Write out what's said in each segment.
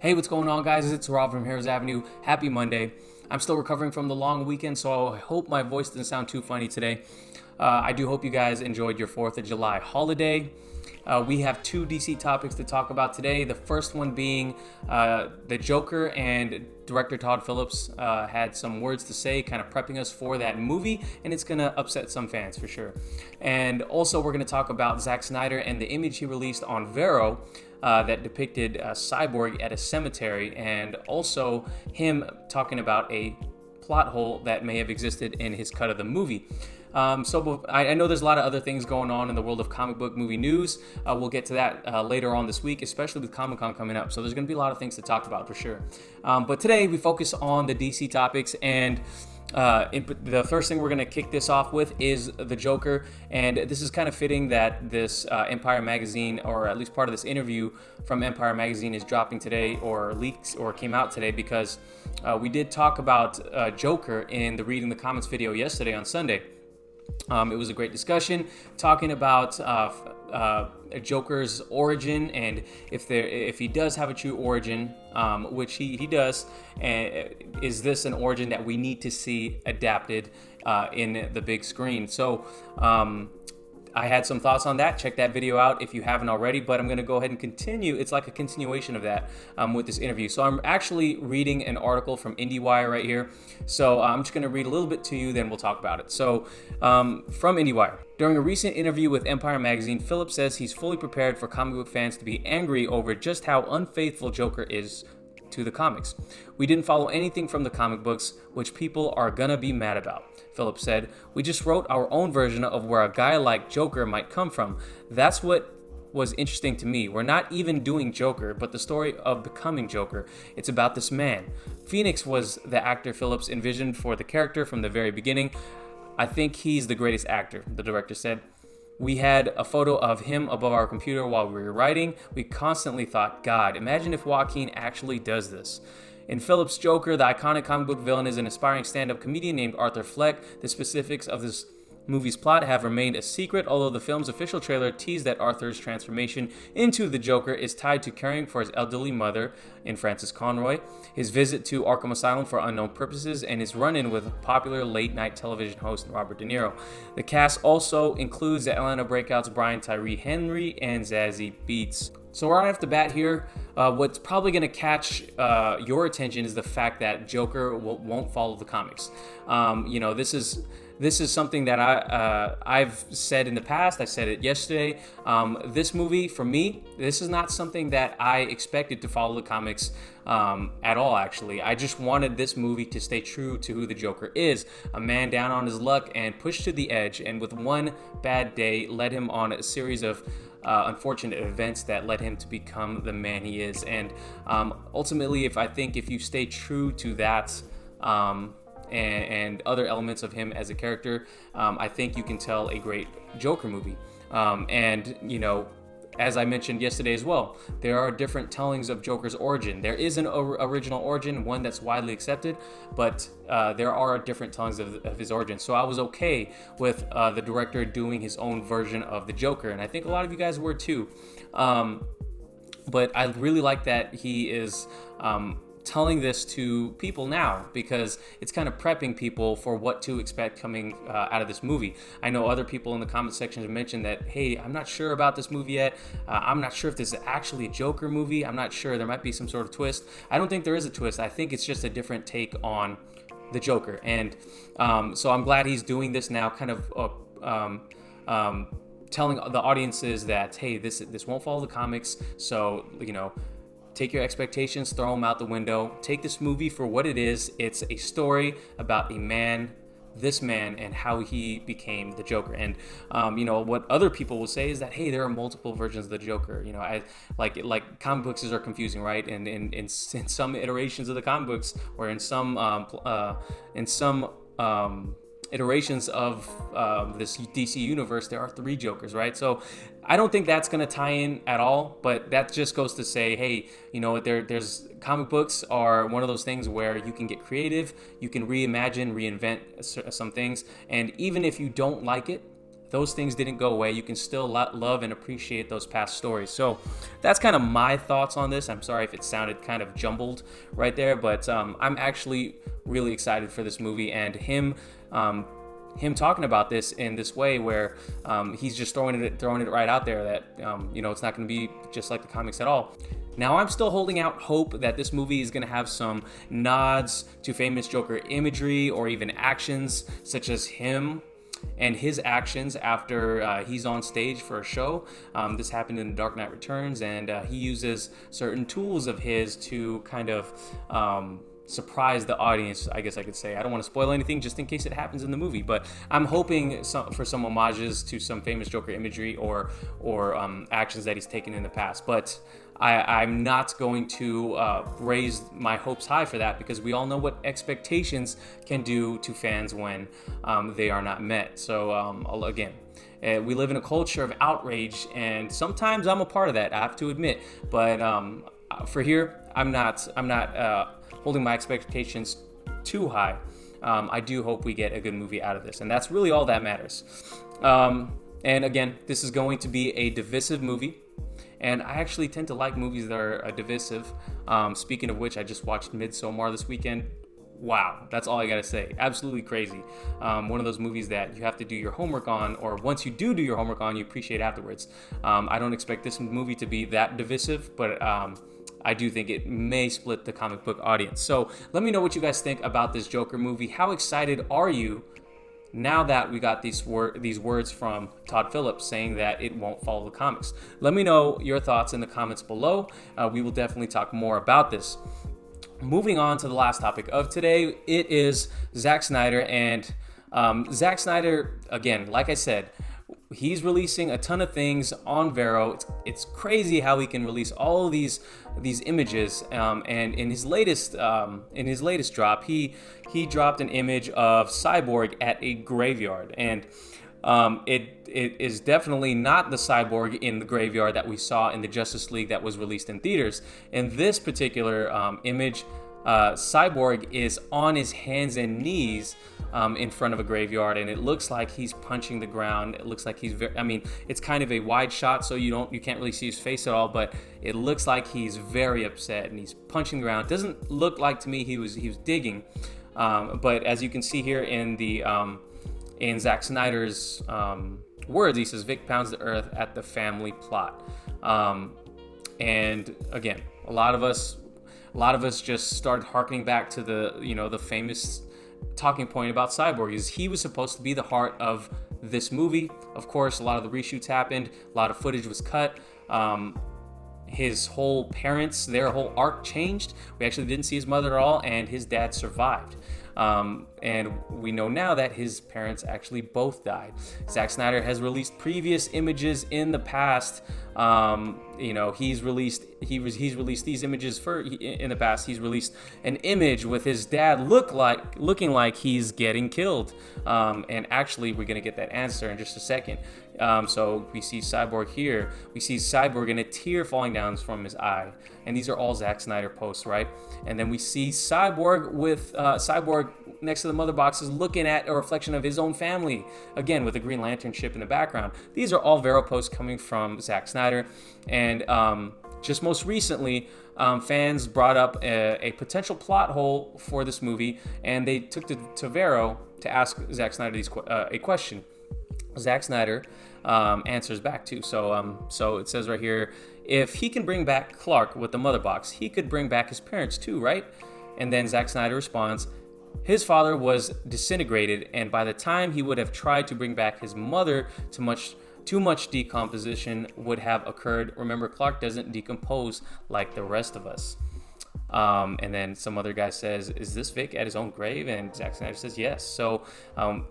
Hey, what's going on, guys? It's Rob from Harris Avenue. Happy Monday. I'm still recovering from the long weekend, so I hope my voice doesn't sound too funny today. I do hope you guys enjoyed your 4th of July holiday. We have two DC topics to talk about today. The first one being the Joker, and director Todd Phillips had some words to say, kind of prepping us for that movie, and it's going to upset some fans for sure. And also, we're going to talk about Zack Snyder and the image he released on Vero that depicted Cyborg at a cemetery, and also him talking about a plot hole that may have existed in his cut of the movie. I know there's a lot of other things going on in the world of comic book movie news. We'll get to that later on this week, especially with Comic-Con coming up. So there's going to be a lot of things to talk about for sure. But today we focus on the DC topics, and the first thing we're going to kick this off with is the Joker. And this is kind of fitting that this Empire Magazine, or at least part of this interview from Empire Magazine, is dropping today, or leaks, or came out today, because we did talk about Joker in the Reading the Comments video yesterday on Sunday. It was a great discussion talking about Joker's origin, and if he does have a true origin, which he does, is this an origin that we need to see adapted in the big screen? So I had some thoughts on that. Check that video out if you haven't already, but I'm going to go ahead and continue. It's like a continuation of that with this interview. So I'm actually reading an article from IndieWire right here. So I'm just going to read a little bit to you, then we'll talk about it. So from IndieWire. During a recent interview with Empire Magazine, Phillips says he's fully prepared for comic book fans to be angry over just how unfaithful Joker is to the comics. We didn't follow anything from the comic books, which people are gonna be mad about, Phillips said. We just wrote our own version of where a guy like Joker might come from. That's what was interesting to me. We're not even doing Joker, but the story of becoming Joker. It's about this man. Phoenix was the actor Phillips envisioned for the character from the very beginning. I think he's the greatest actor, the director said. We had a photo of him above our computer while we were writing. We constantly thought, God, imagine if Joaquin actually does this. In Phillips' Joker, the iconic comic book villain is an aspiring stand-up comedian named Arthur Fleck. The specifics of this movie's plot have remained a secret, although the film's official trailer teased that Arthur's transformation into the Joker is tied to caring for his elderly mother in Frances Conroy, his visit to Arkham Asylum for unknown purposes, and his run-in with popular late-night television host Robert De Niro. The cast also includes the Atlanta breakouts Brian Tyree Henry and Zazie Beetz. So right off the bat here, what's probably going to catch your attention is the fact that Joker won't follow the comics. This is something that I've said in the past. I said it yesterday. This movie, for me, this is not something that I expected to follow the comics at all, actually. I just wanted this movie to stay true to who the Joker is. A man down on his luck and pushed to the edge, and with one bad day led him on a series of unfortunate events that led him to become the man he is. And ultimately, if you stay true to that and other elements of him as a character, I think you can tell a great Joker movie. As I mentioned yesterday as well, there are different tellings of Joker's origin. There is an original origin, one that's widely accepted, but there are different tellings of his origin. So I was okay with the director doing his own version of the Joker, and I think a lot of you guys were too. But I really like that he is telling this to people now, because it's kind of prepping people for what to expect coming out of this movie. I know other people in the comment section have mentioned that, hey, I'm not sure about this movie yet. I'm not sure if this is actually a Joker movie. I'm not sure. There might be some sort of twist. I don't think there is a twist. I think it's just a different take on the Joker. And so I'm glad he's doing this now, kind of telling the audiences that, hey, this won't follow the comics. So, take your expectations, throw them out the window. Take this movie for what it is. It's a story about this man, and how he became the Joker. And what other people will say is that, hey, there are multiple versions of the Joker. Like comic books are confusing, right? And in some iterations of the comic books, or in some iterations of this DC universe, there are 3 Jokers, right? So I don't think that's going to tie in at all, but that just goes to say, hey, there's comic books are one of those things where you can get creative, you can reimagine, reinvent some things, and even if you don't like it, those things didn't go away. You can still love and appreciate those past stories. So that's kind of my thoughts on this. I'm sorry if it sounded kind of jumbled right there, but I'm actually really excited for this movie, and him talking about this in this way where he's just throwing it right out there that it's not going to be just like the comics at all. Now, I'm still holding out hope that this movie is going to have some nods to famous Joker imagery or even actions, such as him and his actions after he's on stage for a show. This happened in The Dark Knight Returns, and he uses certain tools of his to kind of surprise the audience, I guess I could say. I don't want to spoil anything just in case it happens in the movie, but I'm hoping for some homages to some famous Joker imagery or actions that he's taken in the past. But I'm not going to raise my hopes high for that, because we all know what expectations can do to fans when they are not met. So again, we live in a culture of outrage, and sometimes I'm a part of that, I have to admit. But for here, I'm not holding my expectations too high. I do hope we get a good movie out of this, and that's really all that matters. And again, this is going to be a divisive movie, and I actually tend to like movies that are divisive. Speaking of which, I just watched Midsommar this weekend. Wow, that's all I gotta say. Absolutely crazy. One of those movies that you have to do your homework on, or once you do your homework on, you appreciate afterwards. I don't expect this movie to be that divisive, but I do think it may split the comic book audience. So let me know what you guys think about this Joker movie. How excited are you now that we got these words from Todd Phillips saying that it won't follow the comics? Let me know your thoughts in the comments below. We will definitely talk more about this. Moving on to the last topic of today, it is Zack Snyder. And Zack Snyder, again, like I said, he's releasing a ton of things on Vero. It's crazy how he can release all of these images. And in his latest drop, he dropped an image of Cyborg at a graveyard, and it is definitely not the Cyborg in the graveyard that we saw in the Justice League that was released in theaters. In this particular image, Cyborg is on his hands and knees in front of a graveyard, and it looks like he's punching the ground. It looks like he's it's kind of a wide shot, so you can't really see his face at all, but it looks like he's very upset and he's punching the ground. It doesn't look like to me he was digging, but as you can see here in the in Zack Snyder's words, he says Vic pounds the earth at the family plot. And again, a lot of us just started harkening back to the famous talking point about Cyborg, is he was supposed to be the heart of this movie. Of course, a lot of the reshoots happened, a lot of footage was cut. His whole parents, their whole arc changed. We actually didn't see his mother at all, and his dad survived. And we know now that his parents actually both died. Zack Snyder has released previous images in the past. He's released these images in the past. He's released an image with his dad looking like he's getting killed. And actually, we're gonna get that answer in just a second. So we see Cyborg here. We see Cyborg and a tear falling down from his eye. And these are all Zack Snyder posts, right? And then we see Cyborg with Cyborg next to the mother boxes looking at a reflection of his own family, again with a Green Lantern ship in the background. These are all Vero posts coming from Zack Snyder. And just most recently, fans brought up a potential plot hole for this movie, and they took to Vero to ask Zack Snyder a question. Zack Snyder answers back too. So it says right here, if he can bring back Clark with the mother box, he could bring back his parents too, right? And then Zack Snyder responds, his father was disintegrated, and by the time he would have tried to bring back his mother, too much decomposition would have occurred. Remember, Clark doesn't decompose like the rest of us. And then some other guy says, is this Vic at his own grave? And Zack Snyder says yes. So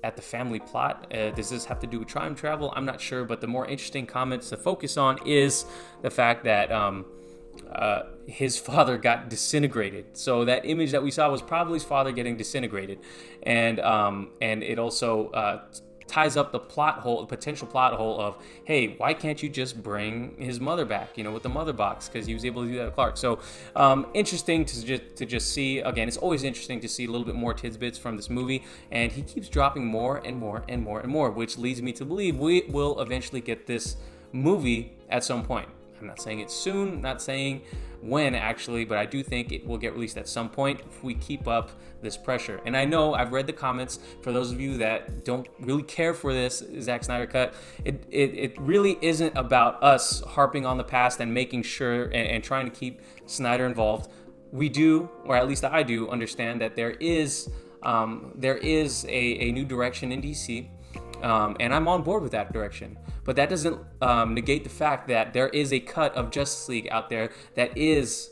at the family plot, does this have to do with time travel? I'm not sure, but the more interesting comments to focus on is the fact that his father got disintegrated. So that image that we saw was probably his father getting disintegrated. And it also ties up the plot hole, the potential plot hole of, hey, why can't you just bring his mother back, with the mother box, because he was able to do that with Clark. So interesting to just see. Again, it's always interesting to see a little bit more tidbits from this movie, and he keeps dropping more and more and more and more, which leads me to believe we will eventually get this movie at some point. I'm not saying it's soon, not saying when actually, but I do think it will get released at some point if we keep up this pressure. And I know I've read the comments. For those of you that don't really care for this Zack Snyder cut, it really isn't about us harping on the past and making sure and trying to keep Snyder involved. We do, or at least I do, understand that there is a new direction in DC. And I'm on board with that direction. But that doesn't negate the fact that there is a cut of Justice League out there that is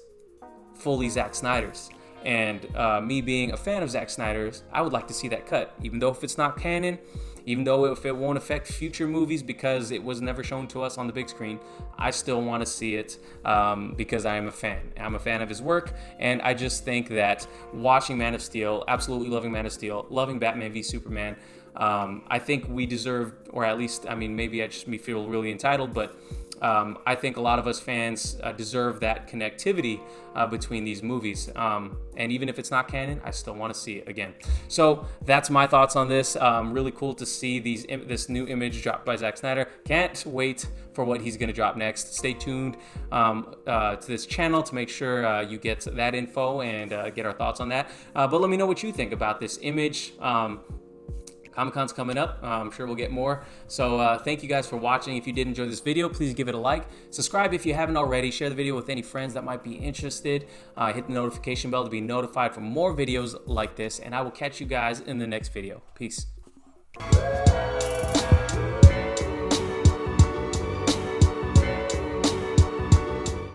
fully Zack Snyder's. And me being a fan of Zack Snyder's, I would like to see that cut. Even though if it's not canon, even though if it won't affect future movies because it was never shown to us on the big screen, I still want to see it because I am a fan. I'm a fan of his work, and I just think that watching Man of Steel, absolutely loving Man of Steel, loving Batman v Superman, I think we deserve, or at least, maybe I just feel really entitled, but I think a lot of us fans deserve that connectivity between these movies. And even if it's not canon, I still want to see it again. So that's my thoughts on this. Really cool to see this new image dropped by Zack Snyder. Can't wait for what he's going to drop next. Stay tuned to this channel to make sure you get that info and get our thoughts on that. But let me know what you think about this image. Comic-Con's coming up. I'm sure we'll get more. So thank you guys for watching. If you did enjoy this video, please give it a like. Subscribe if you haven't already. Share the video with any friends that might be interested. Hit the notification bell to be notified for more videos like this. And I will catch you guys in the next video. Peace.